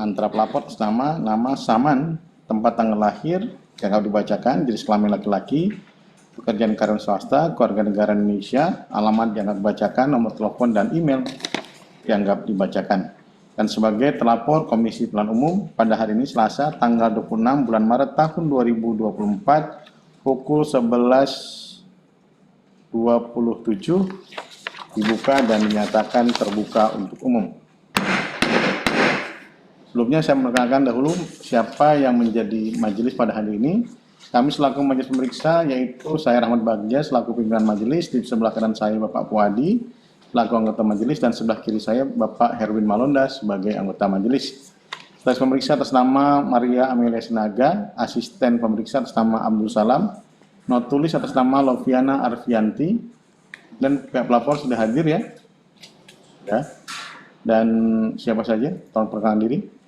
antara pelapor atas nama Saman, tempat tanggal lahir yang dibacakan, jenis kelamin laki-laki, pekerjaan karyawan swasta, keluarga negara Indonesia, alamat yang dibacakan, nomor telepon dan email dianggap dibacakan. Dan sebagai terlapor Komisi Pemilihan Umum pada hari ini Selasa tanggal 26 bulan Maret tahun 2024 pukul 11.27 dibuka dan dinyatakan terbuka untuk umum. Sebelumnya saya menekankan dahulu siapa yang menjadi majelis pada hari ini. Kami selaku majelis pemeriksa yaitu saya Rahmat Bagja selaku pimpinan majelis, di sebelah kanan saya Bapak Puadi selaku anggota majelis dan sebelah kiri saya Bapak Herwin Malonda sebagai anggota majelis. Setelah pemeriksa atas nama Maria Amelia Sinaga, asisten pemeriksa atas nama Abdul Salam, notulis atas nama Loviana Arfianti, dan pihak pelapor sudah hadir ya. Dan siapa saja? Tolong perkenalkan diri.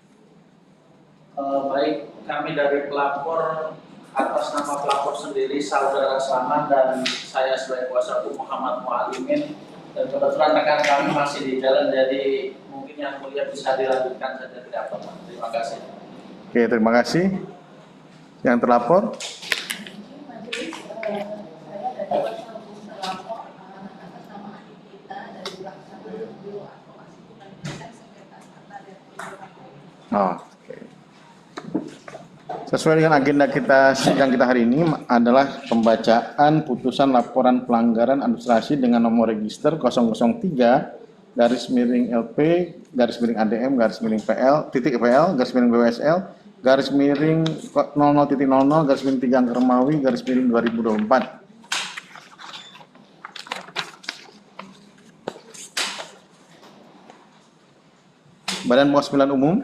Baik, kami dari pelapor atas nama pelapor sendiri Saudara Saman dan saya sebagai kuasa hukum Muhammad Mualimin, dan kebetulan rekan kami masih di jalan, jadi mungkin yang mulia bisa dilanjutkan saja, tidak apa-apa. Terima kasih. Oke, terima kasih. Yang terlapor? Sesuai dengan agenda kita sidang kita hari ini adalah pembacaan putusan laporan pelanggaran administrasi dengan nomor register 003 /LP /ADM /PL titik PL /BWSL /00.00 3 angka Romawi /2024. Badan Pengawas Pemilihan Umum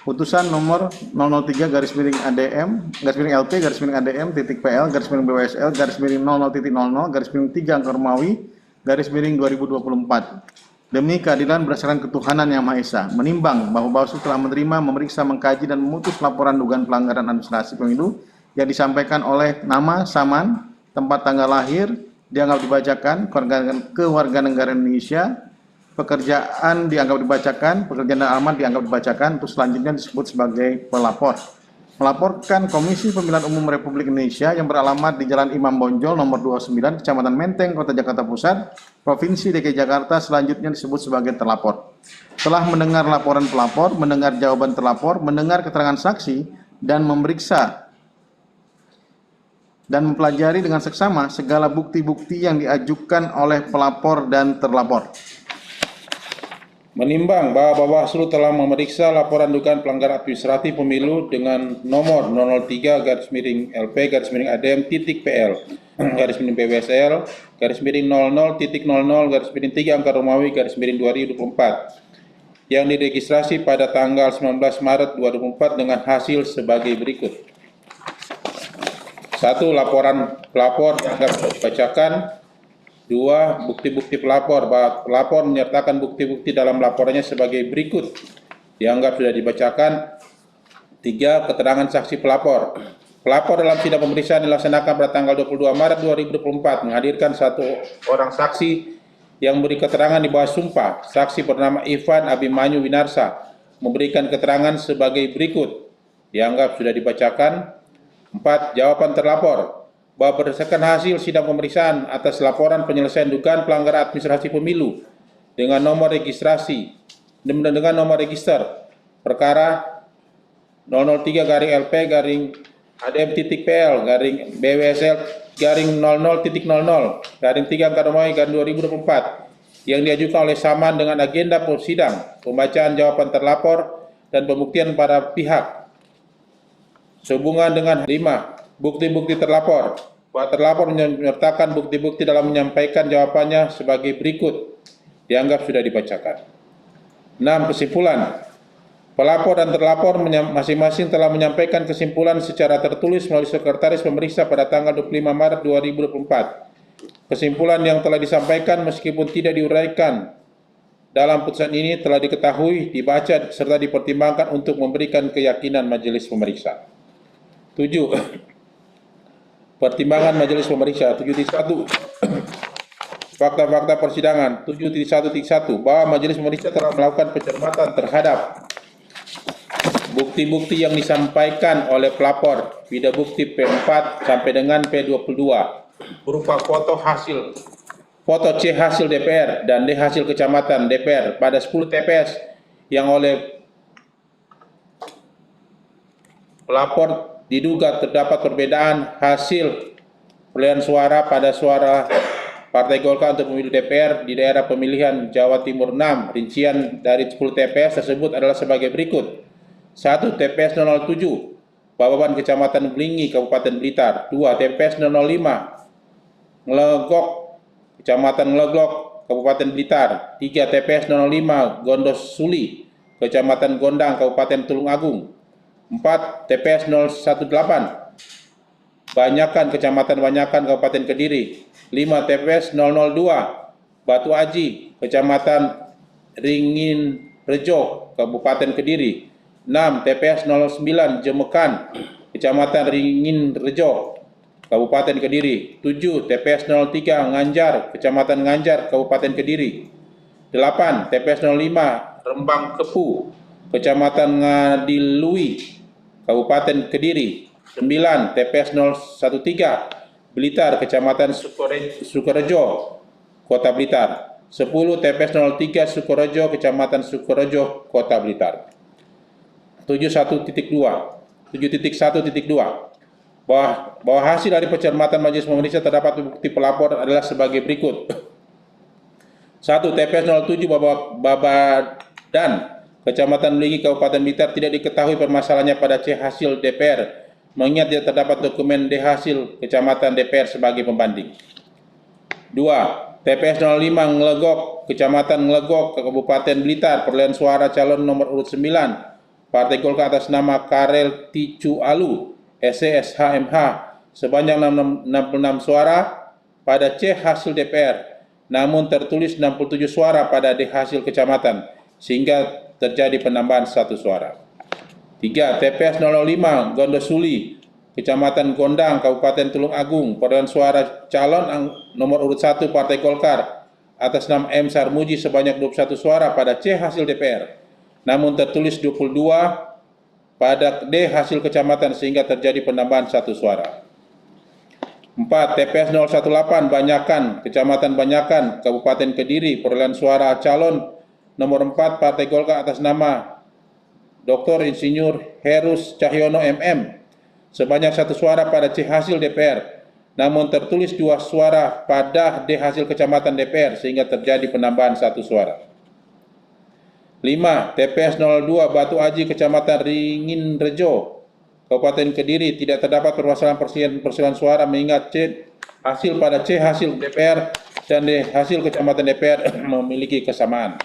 putusan nomor 003/ADM /LP /ADM titik PL /BWSL /00.00 3 angka Romawi /2024. Demi keadilan berdasarkan ketuhanan yang Maha Esa, menimbang bahwa Bawaslu telah menerima, memeriksa, mengkaji dan memutus laporan dugaan pelanggaran administrasi pemilu yang disampaikan oleh nama Saman, tempat tanggal lahir dianggap dibacakan, kewarganegaraan Indonesia, pekerjaan dianggap dibacakan, pekerjaan dan alamat dianggap dibacakan, untuk selanjutnya disebut sebagai pelapor. Melaporkan Komisi Pemilihan Umum Republik Indonesia yang beralamat di Jalan Imam Bonjol nomor 29, Kecamatan Menteng, Kota Jakarta Pusat, Provinsi DKI Jakarta, selanjutnya disebut sebagai terlapor. Telah mendengar laporan pelapor, mendengar jawaban terlapor, mendengar keterangan saksi, dan memeriksa dan mempelajari dengan seksama segala bukti-bukti yang diajukan oleh pelapor dan terlapor. Menimbang bahwa Bawaslu telah memeriksa laporan dugaan pelanggaran administratif pemilu dengan nomor 003/LP/ADM titik PL /BWSL /00.00 3 angka Romawi /2024 yang diregistrasi pada tanggal 19 Maret 2024 dengan hasil sebagai berikut. 1. Laporan pelapor dianggap dibacakan. 2. Bukti-bukti pelapor. Pelapor menyertakan bukti-bukti dalam laporannya sebagai berikut. Dianggap sudah dibacakan. 3. Keterangan saksi pelapor. Pelapor dalam sidang pemeriksaan dilaksanakan pada tanggal 22 Maret 2024 menghadirkan satu orang saksi yang memberi keterangan di bawah sumpah. Saksi bernama Ivan Abimanyu Winarsa memberikan keterangan sebagai berikut. Dianggap sudah dibacakan. 4. Jawaban terlapor. Bahwa berdasarkan hasil sidang pemeriksaan atas laporan penyelesaian dugaan pelanggaran administrasi pemilu dengan nomor registrasi dengan nomor register perkara 003/LP/ADM.PL/BWSL/00.00 3 angka Romawi 2024 yang diajukan oleh Saman dengan agenda persidang, pembacaan jawaban terlapor dan pembuktian para pihak. Sehubungan dengan 5. Bukti-bukti terlapor. Bahwa terlapor menyertakan bukti-bukti dalam menyampaikan jawabannya sebagai berikut. Dianggap sudah dibacakan. 6. Kesimpulan. Pelapor dan terlapor masing-masing telah menyampaikan kesimpulan secara tertulis melalui Sekretaris Pemeriksa pada tanggal 25 Maret 2024. Kesimpulan yang telah disampaikan meskipun tidak diuraikan dalam putusan ini telah diketahui, dibaca, serta dipertimbangkan untuk memberikan keyakinan majelis pemeriksa. 7. Pertimbangan majelis pemeriksa. 7.1. Fakta-fakta persidangan. 7.1.1 bahwa majelis pemeriksa telah melakukan pencermatan terhadap bukti-bukti yang disampaikan oleh pelapor, video bukti P4 sampai dengan P22 berupa foto C hasil DPR dan D hasil kecamatan DPR pada 10 TPS yang oleh pelapor diduga terdapat perbedaan hasil perolehan suara pada suara Partai Golkar untuk pemilu DPR di daerah pemilihan Jawa Timur 6. Rincian dari 10 TPS tersebut adalah sebagai berikut. 1. TPS 007, Bababan Kecamatan Belingi, Kabupaten Blitar. 2. TPS 005, Nglegok, Kecamatan Nglegok, Kabupaten Blitar. 3. TPS 005, Gondosuli, Kecamatan Gondang, Kabupaten Tulungagung. 4. TPS 018, Banyakan, Kecamatan Banyakan, Kabupaten Kediri. 5. TPS 002, Batu Aji, Kecamatan Ringin Rejo, Kabupaten Kediri. 6. TPS 09, Jemekan, Kecamatan Ringin Rejo, Kabupaten Kediri. 7. TPS 03, Nganjar, Kecamatan Nganjar, Kabupaten Kediri. 8. TPS 05, Rembang Kepu, Kecamatan Ngadilui, Kabupaten Kediri. 9. TPS 013, Blitar, Kecamatan Sukorejo, Kota Blitar. 10. TPS 03, Sukorejo, Kecamatan Sukorejo, Kota Blitar. 7.1.2 bahwa hasil dari pencermatan Majelis Pemeriksa terdapat bukti pelapor adalah sebagai berikut. 1. TPS 07 Babadan, Kecamatan Belingi, Kabupaten Blitar tidak diketahui permasalahannya pada C hasil DPR, mengingat tidak terdapat dokumen D hasil Kecamatan DPR sebagai pembanding. 2. TPS 05 Nglegok, Kecamatan Nglegok, Kabupaten Blitar, perolehan suara calon nomor urut 9, Partai Golkar atas nama Karel Ticu Alu, SCSHMH, sebanyak 66 suara pada C hasil DPR, namun tertulis 67 suara pada D hasil kecamatan, sehingga terjadi penambahan 1 suara. 3. TPS 005 Gondosuli, Kecamatan Gondang, Kabupaten Tulungagung, perolehan suara calon nomor urut 1 Partai Golkar atas nama M. Sarmuji sebanyak 21 suara pada C hasil DPR, namun tertulis 22 pada D hasil kecamatan, sehingga terjadi penambahan 1 suara. 4. TPS 018 Banyakan, Kecamatan Banyakan, Kabupaten Kediri, perolehan suara calon nomor 4 Partai Golkar atas nama Dr. Insinyur Herus Cahyono MM sebanyak 1 suara pada C hasil DPR, namun tertulis 2 suara pada D hasil kecamatan DPR, sehingga terjadi penambahan 1 suara. 5. TPS 02 Batu Aji, Kecamatan Ringin Rejo, Kabupaten Kediri tidak terdapat permasalahan perselisihan suara, mengingat C hasil pada C hasil DPR dan D hasil kecamatan DPR memiliki kesamaan.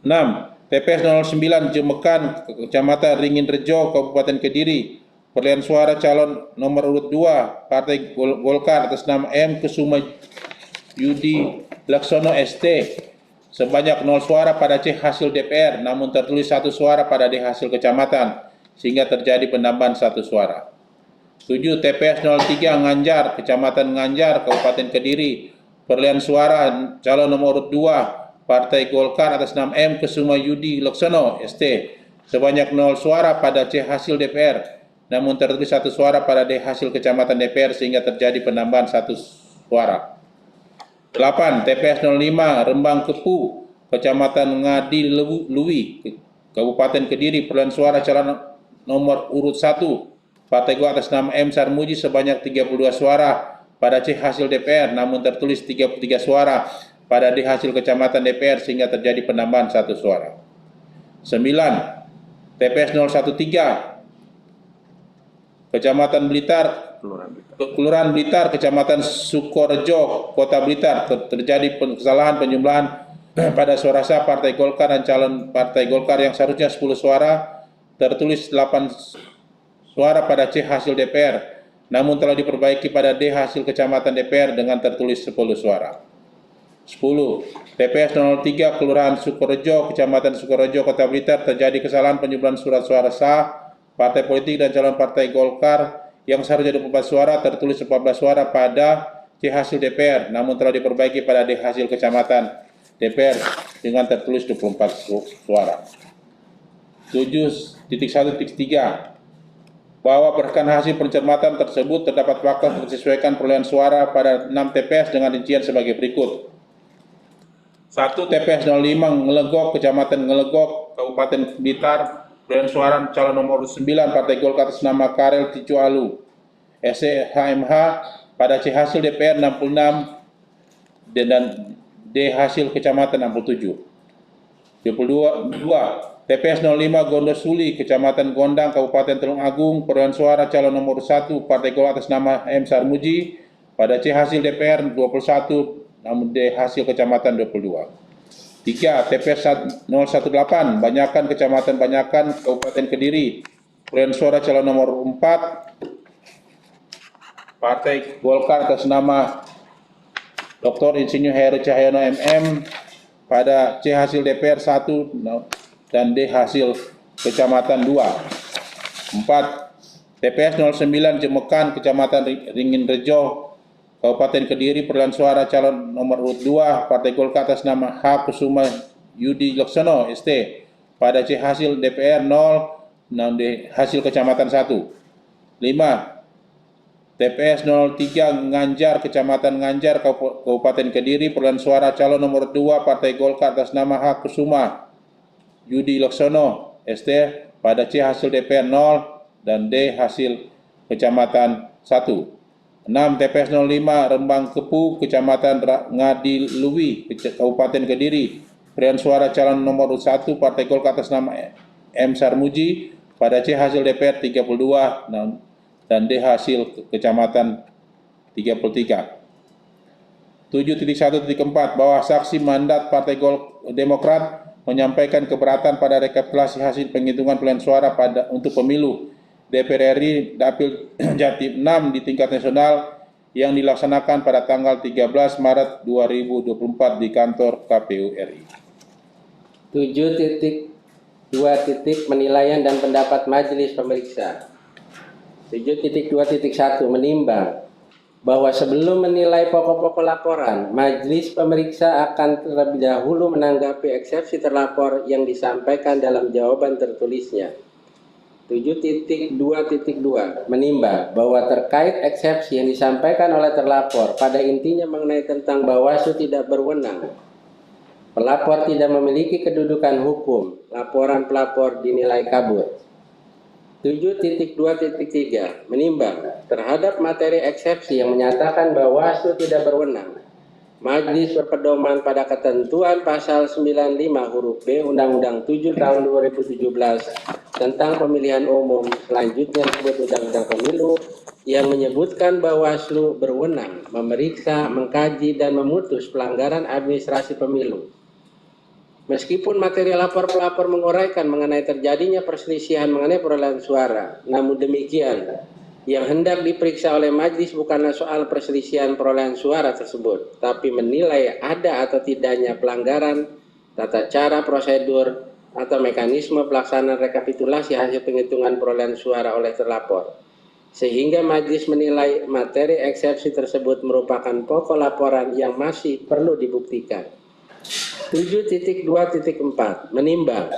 6. TPS 09 Jemekan, Kecamatan Ringin Rejo, Kabupaten Kediri, perolehan suara calon nomor urut 2 Partai Golkar atas nama M. Kusuma Yudi Laksono ST sebanyak 0 suara pada C hasil DPR, namun tertulis 1 suara pada D hasil kecamatan, sehingga terjadi penambahan 1 suara. 7. TPS 03 Nganjar, Kecamatan Nganjar, Kabupaten Kediri, perolehan suara calon nomor urut 2 Partai Golkar atas nama M. Kusuma Yudi Laksono ST sebanyak 0 suara pada C hasil DPR, namun tertulis 1 suara pada D hasil kecamatan DPR, sehingga terjadi penambahan 1 suara. 8. TPS 05 Rembang Kepu, Kecamatan Ngadilui, Kabupaten Kediri, perolehan suara calon nomor urut 1 Partai Golkar atas nama M. Sarmuji sebanyak 32 suara pada C hasil DPR, namun tertulis 33 suara pada D hasil kecamatan DPR, sehingga terjadi penambahan 1 suara. 9. TPS 013 Kecamatan Blitar, Kelurahan Blitar, Kecamatan Sukorejo, Kota Blitar, terjadi kesalahan penjumlahan pada suara sah Partai Golkar dan calon Partai Golkar yang seharusnya 10 suara, tertulis 8 suara pada C hasil DPR, namun telah diperbaiki pada D hasil kecamatan DPR dengan tertulis 10 suara. 10. TPS 03 Kelurahan Sukorejo, Kecamatan Sukorejo, Kota Blitar, terjadi kesalahan penjumlahan surat suara sah partai politik dan calon Partai Golkar yang seharusnya 24 suara, tertulis 14 suara pada C hasil DPR, namun telah diperbaiki pada D hasil kecamatan DPR dengan tertulis 24 suara. 7.1.3 bahwa berdasarkan hasil pencermatan tersebut terdapat fakta menyesuaikan perolehan suara pada 6 TPS dengan rincian sebagai berikut. 1. TPS 05 Ngelegok, Kecamatan Ngelegok, Kabupaten Blitar, perolehan suara calon nomor 9 Partai Golkar atas nama Karel Ticualu, SCHMH, pada C hasil DPR 66 dan D hasil Kecamatan 67. 22. TPS 05 Gondosuli, Kecamatan Gondang, Kabupaten Tulung Agung, perolehan suara calon nomor 1 Partai Golkar atas nama M. Sarmuji, pada C hasil DPR 21, namun D hasil Kecamatan 22. 3. TPS 018 Banyakan, Kecamatan Banyakan, Kabupaten Kediri, perolehan suara calon nomor 4 Partai Golkar atas nama Dr. Insinyur Heru Cahyono MM, pada C hasil DPR 1 dan D hasil Kecamatan 2. 4. TPS 09 Jemekan, Kecamatan Ringin Rejo, Kabupaten Kediri, perolehan suara calon nomor urut 2 Partai Golkar atas nama H. Kusuma Yudi Laksono ST, pada C hasil DPR 0 dan D hasil Kecamatan 1. 5. TPS 03 Nganjar, Kecamatan Nganjar, Kabupaten Kediri, perolehan suara calon nomor 2 Partai Golkar atas nama H. Kusuma Yudi Laksono ST, pada C hasil DPR 0 dan D hasil Kecamatan 1. 6. TPS 05 Rembang Kepu, Kecamatan Ngadiluwi, Kabupaten Kediri, perolehan suara calon nomor 1 Partai Golkar atas nama M. Sarmuji, pada C hasil DPR 32 dan D hasil Kecamatan 33. 7.1.4 bahwa saksi mandat Partai Demokrat menyampaikan keberatan pada rekapitulasi hasil penghitungan perolehan suara untuk pemilu DPR RI Dapil Jatim 6 di tingkat nasional yang dilaksanakan pada tanggal 13 Maret 2024 di kantor KPU RI. 7.2. Penilaian dan pendapat Majelis Pemeriksa. 7.2.1 menimbang bahwa sebelum menilai pokok-pokok laporan, Majelis Pemeriksa akan terlebih dahulu menanggapi eksepsi terlapor yang disampaikan dalam jawaban tertulisnya. 7.2.2 menimbang bahwa terkait eksepsi yang disampaikan oleh terlapor pada intinya mengenai tentang Bawaslu tidak berwenang, pelapor tidak memiliki kedudukan hukum, laporan pelapor dinilai kabur. 7.2.3 menimbang terhadap materi eksepsi yang menyatakan Bawaslu tidak berwenang, Majelis berpedoman pada ketentuan pasal 95 huruf B Undang-Undang 7 tahun 2017 tentang pemilihan umum, selanjutnya disebut Undang-Undang Pemilu, yang menyebutkan Bawaslu berwenang memeriksa, mengkaji, dan memutus pelanggaran administrasi pemilu. Meskipun materi lapor pelapor menguraikan mengenai terjadinya perselisihan mengenai perolehan suara, namun demikian, yang hendak diperiksa oleh majelis bukanlah soal perselisihan perolehan suara tersebut, tapi menilai ada atau tidaknya pelanggaran tata cara, prosedur, atau mekanisme pelaksanaan rekapitulasi hasil penghitungan perolehan suara oleh terlapor. Sehingga majelis menilai materi eksepsi tersebut merupakan pokok laporan yang masih perlu dibuktikan. 7.2.4 menimbang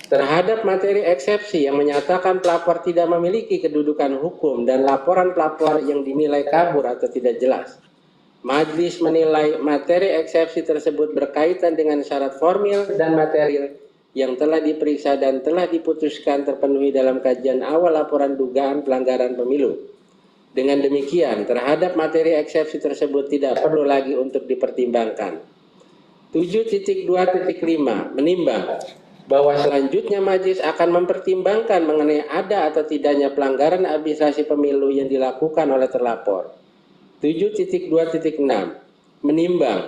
terhadap materi eksepsi yang menyatakan pelapor tidak memiliki kedudukan hukum dan laporan pelapor yang dinilai kabur atau tidak jelas. Majelis menilai materi eksepsi tersebut berkaitan dengan syarat formil dan material yang telah diperiksa dan telah diputuskan terpenuhi dalam kajian awal laporan dugaan pelanggaran pemilu. Dengan demikian, terhadap materi eksepsi tersebut tidak perlu lagi untuk dipertimbangkan. 7.2.5 menimbang bahwa selanjutnya majelis akan mempertimbangkan mengenai ada atau tidaknya pelanggaran administrasi pemilu yang dilakukan oleh terlapor. 7.2.6 menimbang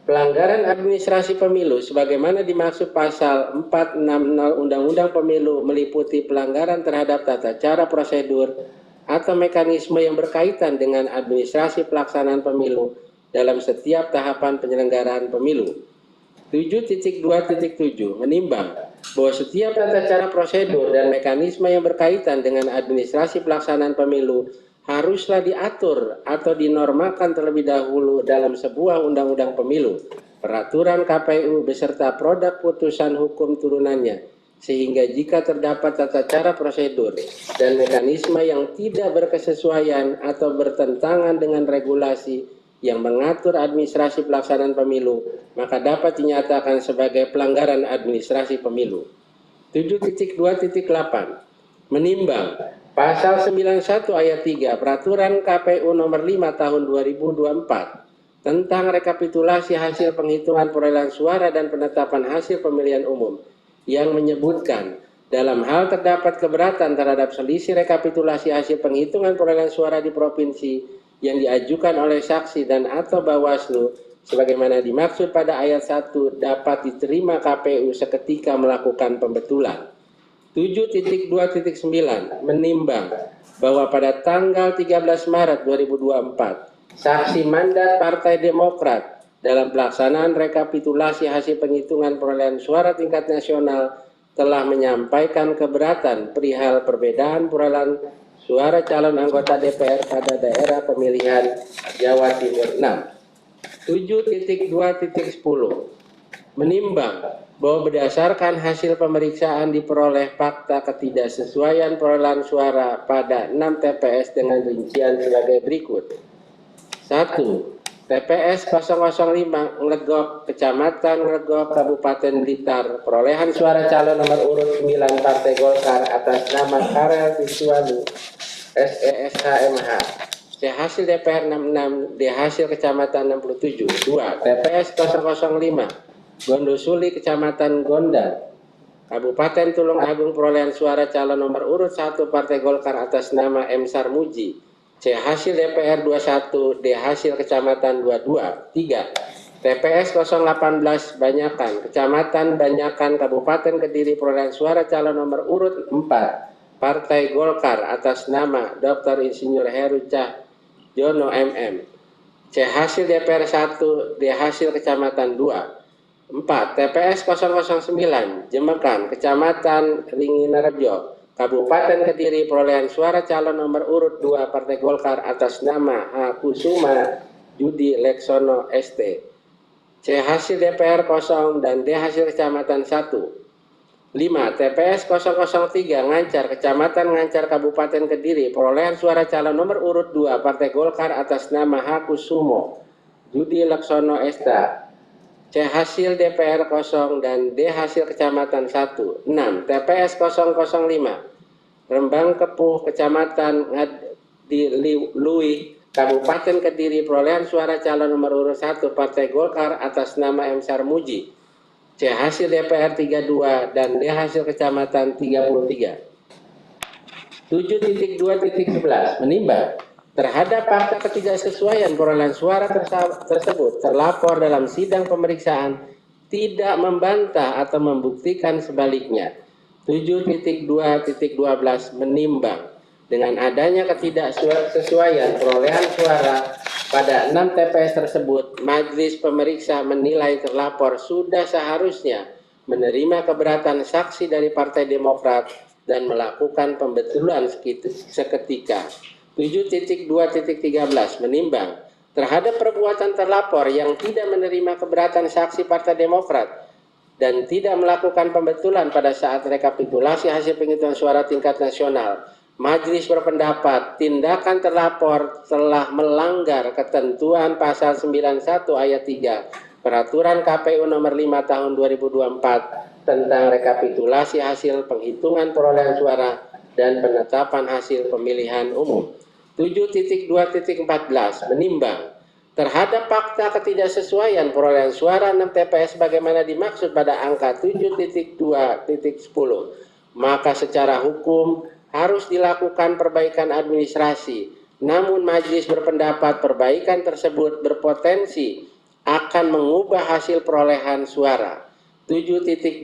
pelanggaran administrasi pemilu sebagaimana dimaksud pasal 460 Undang-Undang Pemilu meliputi pelanggaran terhadap tata cara, prosedur, atau mekanisme yang berkaitan dengan administrasi pelaksanaan pemilu dalam setiap tahapan penyelenggaraan pemilu. 7.2.7 menimbang bahwa setiap tata cara, prosedur, dan mekanisme yang berkaitan dengan administrasi pelaksanaan pemilu haruslah diatur atau dinormalkan terlebih dahulu dalam sebuah undang-undang pemilu, peraturan KPU beserta produk putusan hukum turunannya sehingga jika terdapat tata cara prosedur dan mekanisme yang tidak berkesesuaian atau bertentangan dengan regulasi yang mengatur administrasi pelaksanaan pemilu, maka dapat dinyatakan sebagai pelanggaran administrasi pemilu. 7.2.8 menimbang pasal 91 ayat 3 Peraturan KPU nomor 5 tahun 2024 tentang rekapitulasi hasil penghitungan perolehan suara dan penetapan hasil pemilihan umum yang menyebutkan dalam hal terdapat keberatan terhadap selisih rekapitulasi hasil penghitungan perolehan suara di provinsi yang diajukan oleh saksi dan atau Bawaslu sebagaimana dimaksud pada ayat 1 dapat diterima KPU seketika melakukan pembetulan. 7.2.9 menimbang bahwa pada tanggal 13 Maret 2024 saksi mandat Partai Demokrat dalam pelaksanaan rekapitulasi hasil penghitungan perolehan suara tingkat nasional telah menyampaikan keberatan perihal perbedaan perolehan suara calon anggota DPR pada daerah pemilihan Jawa Timur 6. 7.2.10 menimbang bahwa berdasarkan hasil pemeriksaan diperoleh fakta ketidaksesuaian perolehan suara pada 6 TPS dengan rincian sebagai berikut. 1. TPS 005 Nglegok, Kecamatan Nglegok, Kabupaten Blitar, perolehan suara calon nomor urut 9 Partai Golkar atas nama Karel Tiswalu, SESHMH, C hasil DPR 66, D hasil Kecamatan 67. 2. TPS 005 Gondosuli, Kecamatan Gondang, Kabupaten Tulung Agung, perolehan suara calon nomor urut 1 Partai Golkar atas nama M. Sarmuji, C hasil DPR 21, D hasil Kecamatan 22. 3. TPS 018 Banyakan, Kecamatan Banyakan, Kabupaten Kediri, perolehan suara calon nomor urut 4 Partai Golkar atas nama Dr. Insinyur Heru Cahyono MM, C hasil DPR 1, D hasil Kecamatan 2. 4. TPS 009 Jemekan, Kecamatan Ringinerejo, Kabupaten Kediri, perolehan suara calon nomor urut 2 Partai Golkar atas nama H. Kusuma Judi Leksono ST, C hasil DPR 0 dan D hasil Kecamatan 1. 5. TPS 003 Ngancar, Kecamatan Ngancar, Kabupaten Kediri, perolehan suara calon nomor urut 2 Partai Golkar atas nama H. Kusumo Judi Leksono ST, C hasil DPR 0 dan D hasil Kecamatan 1. 6. TPS 005 Rembang Kepuh, Kecamatan Ngadiluih, Kabupaten Kediri, perolehan suara calon nomor urut 1 Partai Golkar atas nama M. Sarmuji, C hasil DPR 32 dan D hasil Kecamatan 33. 7.2.11 menimbang terhadap fakta ketidaksesuaian perolehan suara tersebut, terlapor dalam sidang pemeriksaan tidak membantah atau membuktikan sebaliknya. 7.2.12 menimbang dengan adanya ketidaksesuaian perolehan suara pada 6 TPS tersebut, majelis pemeriksa menilai terlapor sudah seharusnya menerima keberatan saksi dari Partai Demokrat dan melakukan pembetulan seketika. 7.2.13 menimbang terhadap perbuatan terlapor yang tidak menerima keberatan saksi Partai Demokrat dan tidak melakukan pembetulan pada saat rekapitulasi hasil penghitungan suara tingkat nasional, majelis berpendapat tindakan terlapor telah melanggar ketentuan pasal 91 ayat 3 Peraturan KPU nomor 5 tahun 2024 tentang rekapitulasi hasil penghitungan perolehan suara dan penetapan hasil pemilihan umum. 7.2.14 menimbang terhadap fakta ketidaksesuaian perolehan suara 6 TPS bagaimana dimaksud pada angka 7.2.10, maka secara hukum harus dilakukan perbaikan administrasi. Namun majelis berpendapat perbaikan tersebut berpotensi akan mengubah hasil perolehan suara. 7.2.15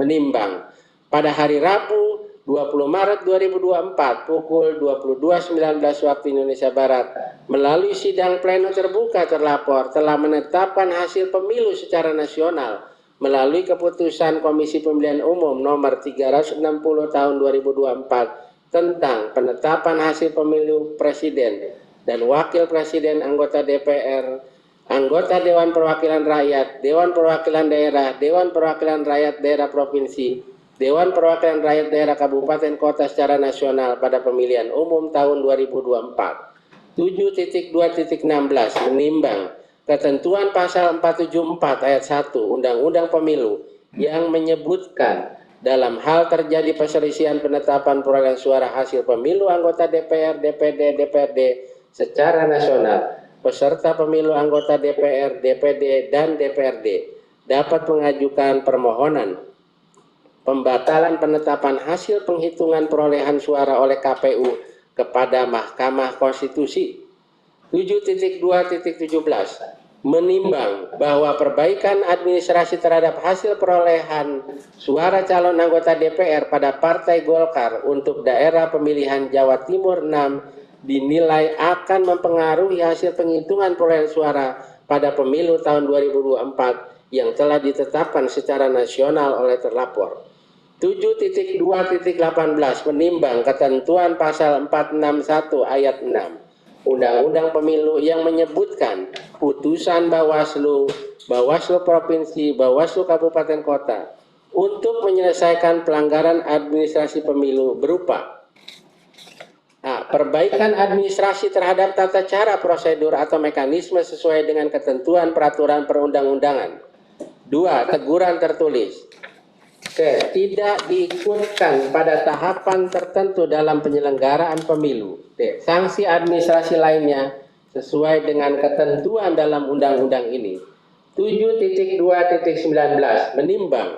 menimbang pada hari Rabu 20 Maret 2024 pukul 22.19 waktu Indonesia Barat melalui sidang pleno terbuka terlapor telah menetapkan hasil pemilu secara nasional melalui keputusan Komisi Pemilihan Umum nomor 360 tahun 2024 tentang penetapan hasil pemilu presiden dan wakil presiden anggota DPR anggota Dewan Perwakilan Rakyat, Dewan Perwakilan Daerah, Dewan Perwakilan Rakyat Daerah Provinsi, Dewan Perwakilan Rakyat Daerah Kabupaten Kota secara nasional pada pemilihan umum tahun 2024. 7.2.16 menimbang ketentuan pasal 474 ayat 1 Undang-Undang Pemilu yang menyebutkan dalam hal terjadi perselisihan penetapan perolehan suara hasil pemilu anggota DPR, DPD, DPRD secara nasional, peserta pemilu anggota DPR, DPD, dan DPRD dapat mengajukan permohonan pembatalan penetapan hasil penghitungan perolehan suara oleh KPU kepada Mahkamah Konstitusi. 7.2.17 menimbang bahwa perbaikan administrasi terhadap hasil perolehan suara calon anggota DPR pada Partai Golkar untuk daerah pemilihan Jawa Timur 6 dinilai akan mempengaruhi hasil penghitungan perolehan suara pada pemilu tahun 2024 yang telah ditetapkan secara nasional oleh terlapor. 7.2.18 menimbang ketentuan pasal 461 ayat 6 Undang-Undang Pemilu yang menyebutkan putusan Bawaslu, Bawaslu Provinsi, Bawaslu Kabupaten Kota untuk menyelesaikan pelanggaran administrasi pemilu berupa perbaikan administrasi terhadap tata cara prosedur atau mekanisme sesuai dengan ketentuan peraturan perundang-undangan. 2. Teguran tertulis. Tidak diikutkan pada tahapan tertentu dalam penyelenggaraan pemilu. Sanksi administrasi lainnya sesuai dengan ketentuan dalam undang-undang ini. 7.2.19 menimbang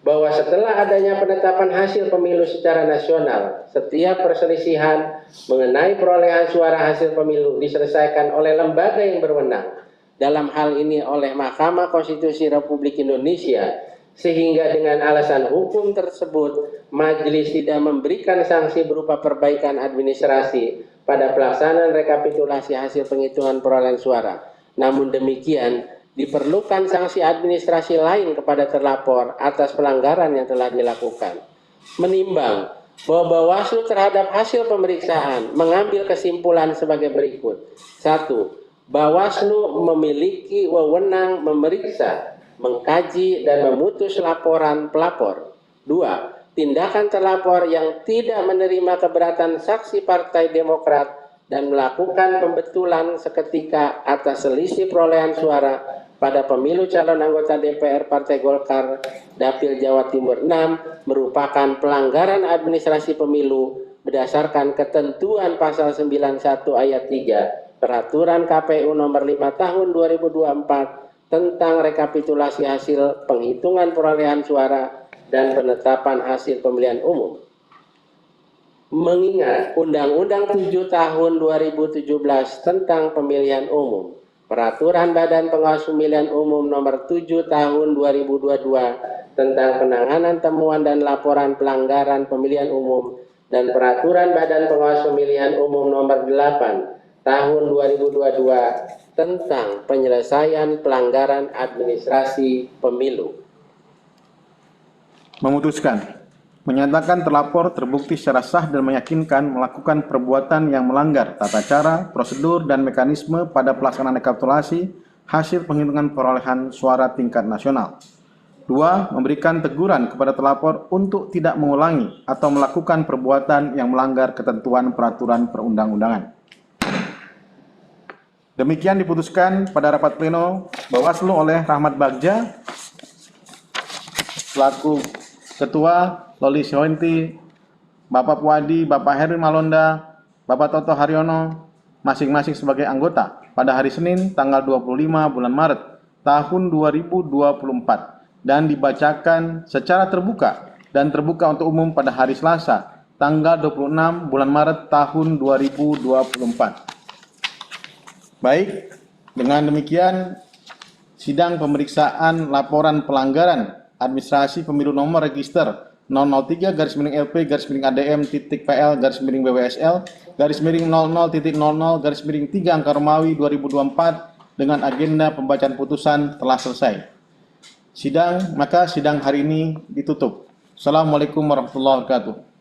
bahwa setelah adanya penetapan hasil pemilu secara nasional, setiap perselisihan mengenai perolehan suara hasil pemilu diselesaikan oleh lembaga yang berwenang, dalam hal ini oleh Mahkamah Konstitusi Republik Indonesia, sehingga dengan alasan hukum tersebut majelis tidak memberikan sanksi berupa perbaikan administrasi pada pelaksanaan rekapitulasi hasil penghitungan perolehan suara. Namun demikian, diperlukan sanksi administrasi lain kepada terlapor atas pelanggaran yang telah dilakukan. Menimbang bahwa Bawaslu terhadap hasil pemeriksaan mengambil kesimpulan sebagai berikut. 1. Bawaslu memiliki wewenang memeriksa, mengkaji dan memutus laporan pelapor. 2. Tindakan terlapor yang tidak menerima keberatan saksi Partai Demokrat dan melakukan pembetulan seketika atas selisih perolehan suara pada pemilu calon anggota DPR Partai Golkar Dapil Jawa Timur 6 merupakan pelanggaran administrasi pemilu berdasarkan ketentuan pasal 91 ayat 3 Peraturan KPU nomor 5 tahun 2024 tentang rekapitulasi hasil penghitungan perolehan suara dan penetapan hasil pemilihan umum. Mengingat Undang-Undang 7 tahun 2017 tentang pemilihan umum, Peraturan Badan Pengawas Pemilihan Umum nomor 7 tahun 2022 tentang penanganan temuan dan laporan pelanggaran pemilihan umum, dan Peraturan Badan Pengawas Pemilihan Umum nomor 8 tahun 2022 tentang penyelesaian pelanggaran administrasi pemilu. Memutuskan, menyatakan terlapor terbukti secara sah dan meyakinkan melakukan perbuatan yang melanggar tata cara, prosedur, dan mekanisme pada pelaksanaan rekapitulasi hasil penghitungan perolehan suara tingkat nasional. 2. Memberikan teguran kepada terlapor untuk tidak mengulangi atau melakukan perbuatan yang melanggar ketentuan peraturan perundang-undangan. Demikian diputuskan pada rapat pleno Bawaslu oleh Rahmat Bagja selaku Ketua, Loli Syawenti, Bapak Puadi, Bapak Heri Malonda, Bapak Toto Haryono, masing-masing sebagai anggota pada hari Senin tanggal 25 bulan Maret tahun 2024 dan dibacakan secara terbuka dan terbuka untuk umum pada hari Selasa tanggal 26 bulan Maret tahun 2024. Baik, dengan demikian sidang pemeriksaan laporan pelanggaran administrasi pemilu nomor register 003-LP-ADM.PL-WWSL-00.00-3 angka Romawi 2024 dengan agenda pembacaan putusan telah selesai. Sidang hari ini ditutup. Assalamualaikum warahmatullahi wabarakatuh.